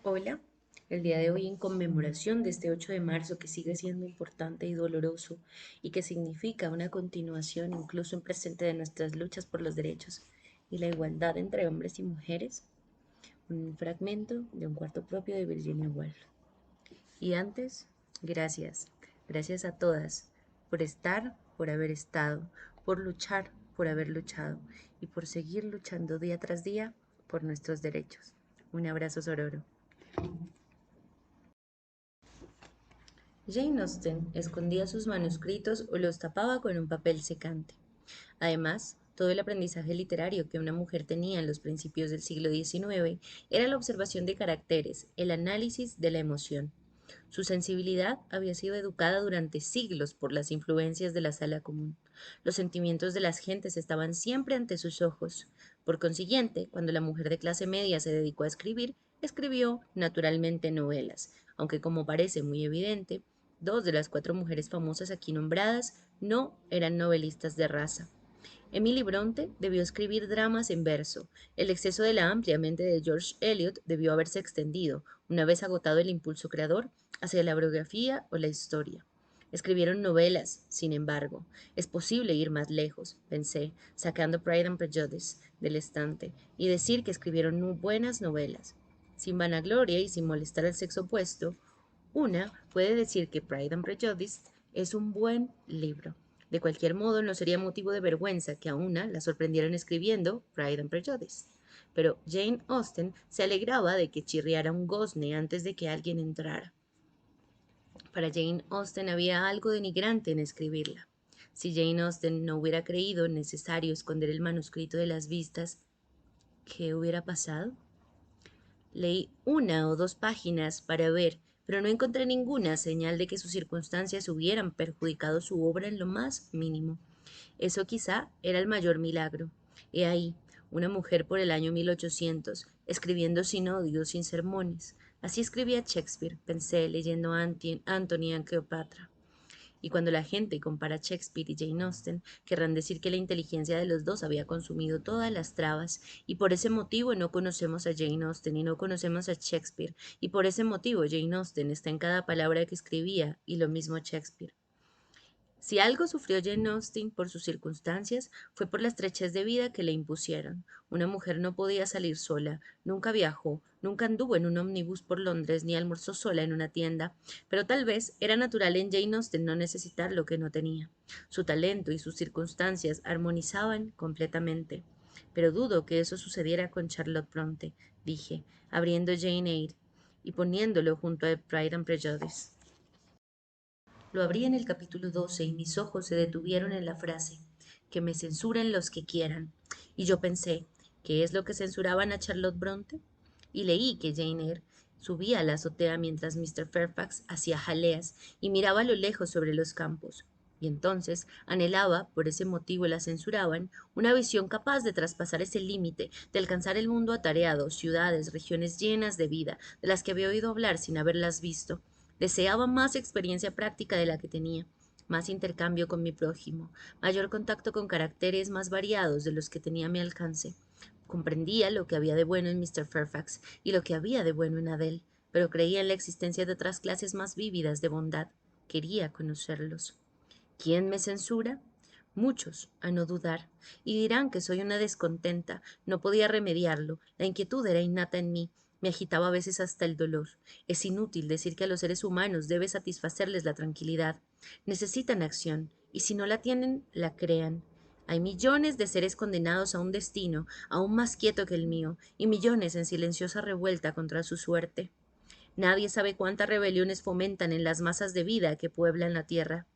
Hola, el día de hoy en conmemoración de este 8 de marzo que sigue siendo importante y doloroso y que significa una continuación incluso en presente de nuestras luchas por los derechos y la igualdad entre hombres y mujeres, un fragmento de un cuarto propio de Virginia Woolf. Y antes, gracias, gracias a todas por estar, por haber estado, por luchar, por haber luchado y por seguir luchando día tras día por nuestros derechos. Un abrazo sororo. Jane Austen escondía sus manuscritos o los tapaba con un papel secante. Además, todo el aprendizaje literario que una mujer tenía en los principios del siglo XIX era la observación de caracteres, el análisis de la emoción. Su sensibilidad había sido educada durante siglos por las influencias de la sala común. Los sentimientos de las gentes estaban siempre ante sus ojos. Por consiguiente, cuando la mujer de clase media se dedicó a escribir, escribió naturalmente novelas, aunque como parece muy evidente, dos de las cuatro mujeres famosas aquí nombradas no eran novelistas de raza. Emily Bronte debió escribir dramas en verso. El exceso de la amplia mente de George Eliot debió haberse extendido, una vez agotado el impulso creador, hacia la biografía o la historia. Escribieron novelas, sin embargo. Es posible ir más lejos, pensé, sacando Pride and Prejudice del estante, y decir que escribieron buenas novelas. Sin vanagloria y sin molestar al sexo opuesto, una puede decir que Pride and Prejudice es un buen libro. De cualquier modo, no sería motivo de vergüenza que a una la sorprendieran escribiendo Pride and Prejudice. Pero Jane Austen se alegraba de que chirriara un gozne antes de que alguien entrara. Para Jane Austen había algo denigrante en escribirla. Si Jane Austen no hubiera creído necesario esconder el manuscrito de las vistas, ¿qué hubiera pasado? Leí una o dos páginas para ver, pero no encontré ninguna señal de que sus circunstancias hubieran perjudicado su obra en lo más mínimo. Eso quizá era el mayor milagro. He ahí, una mujer por el año 1800, escribiendo sin odio, sin sermones. Así escribía Shakespeare, pensé, leyendo Antony and Cleopatra. Y cuando la gente compara Shakespeare y Jane Austen, querrán decir que la inteligencia de los dos había consumido todas las trabas, y por ese motivo no conocemos a Jane Austen y no conocemos a Shakespeare, y por ese motivo Jane Austen está en cada palabra que escribía, y lo mismo Shakespeare. Si algo sufrió Jane Austen por sus circunstancias, fue por la estrechez de vida que le impusieron. Una mujer no podía salir sola, nunca viajó, nunca anduvo en un ómnibus por Londres, ni almorzó sola en una tienda, pero tal vez era natural en Jane Austen no necesitar lo que no tenía. Su talento y sus circunstancias armonizaban completamente. Pero dudo que eso sucediera con Charlotte Bronte, dije, abriendo Jane Eyre y poniéndolo junto a Pride and Prejudice. Lo abrí en el capítulo 12 y mis ojos se detuvieron en la frase, que me censuren los que quieran. Y yo pensé, ¿qué es lo que censuraban a Charlotte Bronte? Y leí que Jane Eyre subía a la azotea mientras Mr. Fairfax hacía jaleas y miraba a lo lejos sobre los campos. Y entonces anhelaba, por ese motivo la censuraban, una visión capaz de traspasar ese límite, de alcanzar el mundo atareado, ciudades, regiones llenas de vida, de las que había oído hablar sin haberlas visto. Deseaba más experiencia práctica de la que tenía, más intercambio con mi prójimo, mayor contacto con caracteres más variados de los que tenía a mi alcance. Comprendía lo que había de bueno en Mr. Fairfax y lo que había de bueno en Adele, pero creía en la existencia de otras clases más vívidas de bondad. Quería conocerlos. ¿Quién me censura? Muchos, a no dudar, y dirán que soy una descontenta, no podía remediarlo, la inquietud era innata en mí, me agitaba a veces hasta el dolor. Es inútil decir que a los seres humanos debe satisfacerles la tranquilidad. Necesitan acción, y si no la tienen, la crean. Hay millones de seres condenados a un destino aún más quieto que el mío, y millones en silenciosa revuelta contra su suerte. Nadie sabe cuántas rebeliones fomentan en las masas de vida que pueblan la tierra.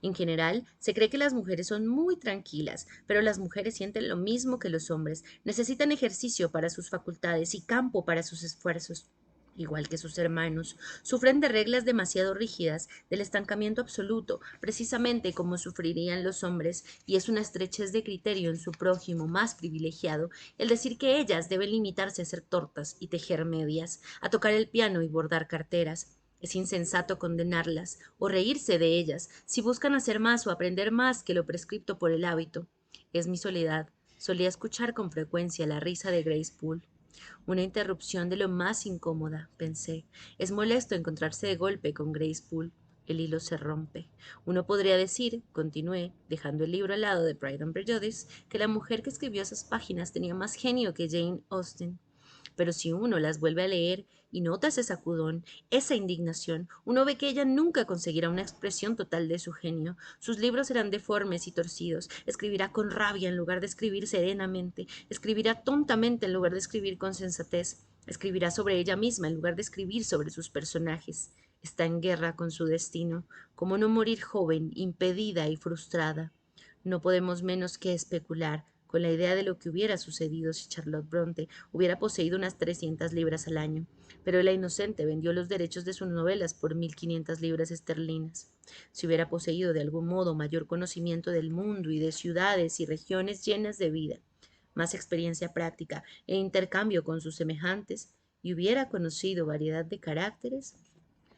En general, se cree que las mujeres son muy tranquilas, pero las mujeres sienten lo mismo que los hombres. Necesitan ejercicio para sus facultades y campo para sus esfuerzos. Igual que sus hermanos, sufren de reglas demasiado rígidas, del estancamiento absoluto, precisamente como sufrirían los hombres, y es una estrechez de criterio en su prójimo más privilegiado el decir que ellas deben limitarse a hacer tortas y tejer medias, a tocar el piano y bordar carteras. Es insensato condenarlas o reírse de ellas si buscan hacer más o aprender más que lo prescripto por el hábito. Es mi soledad. Solía escuchar con frecuencia la risa de Grace Poole. Una interrupción de lo más incómoda, pensé. Es molesto encontrarse de golpe con Grace Poole. El hilo se rompe. Uno podría decir, continué, dejando el libro al lado de Pride and Prejudice, que la mujer que escribió esas páginas tenía más genio que Jane Austen. Pero si uno las vuelve a leer y nota ese sacudón, esa indignación, uno ve que ella nunca conseguirá una expresión total de su genio. Sus libros serán deformes y torcidos. Escribirá con rabia en lugar de escribir serenamente. Escribirá tontamente en lugar de escribir con sensatez. Escribirá sobre ella misma en lugar de escribir sobre sus personajes. Está en guerra con su destino. ¿Cómo no morir joven, impedida y frustrada? No podemos menos que especular con la idea de lo que hubiera sucedido si Charlotte Bronte hubiera poseído unas 300 libras al año, pero la inocente vendió los derechos de sus novelas por 1.500 libras esterlinas. Si hubiera poseído de algún modo mayor conocimiento del mundo y de ciudades y regiones llenas de vida, más experiencia práctica e intercambio con sus semejantes, y hubiera conocido variedad de caracteres,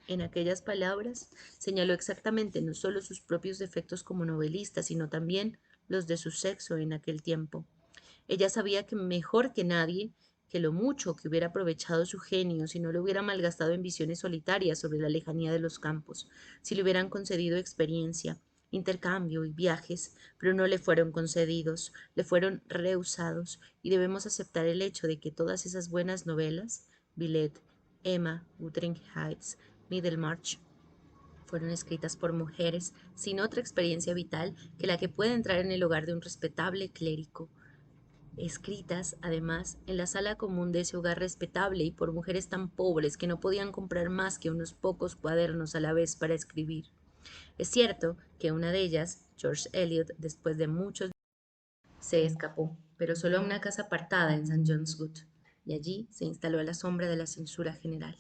en aquellas palabras señaló exactamente no solo sus propios defectos como novelista, sino también los de su sexo en aquel tiempo. Ella sabía que mejor que nadie que lo mucho que hubiera aprovechado su genio si no lo hubiera malgastado en visiones solitarias sobre la lejanía de los campos, si le hubieran concedido experiencia, intercambio y viajes, pero no le fueron concedidos, le fueron rehusados, y debemos aceptar el hecho de que todas esas buenas novelas, Villette, Emma, Wuthering Heights, Middlemarch, fueron escritas por mujeres sin otra experiencia vital que la que puede entrar en el hogar de un respetable clérigo, escritas, además, en la sala común de ese hogar respetable y por mujeres tan pobres que no podían comprar más que unos pocos cuadernos a la vez para escribir. Es cierto que una de ellas, George Eliot, después de muchos se escapó, pero solo a una casa apartada en St. John's Wood, y allí se instaló a la sombra de la censura general.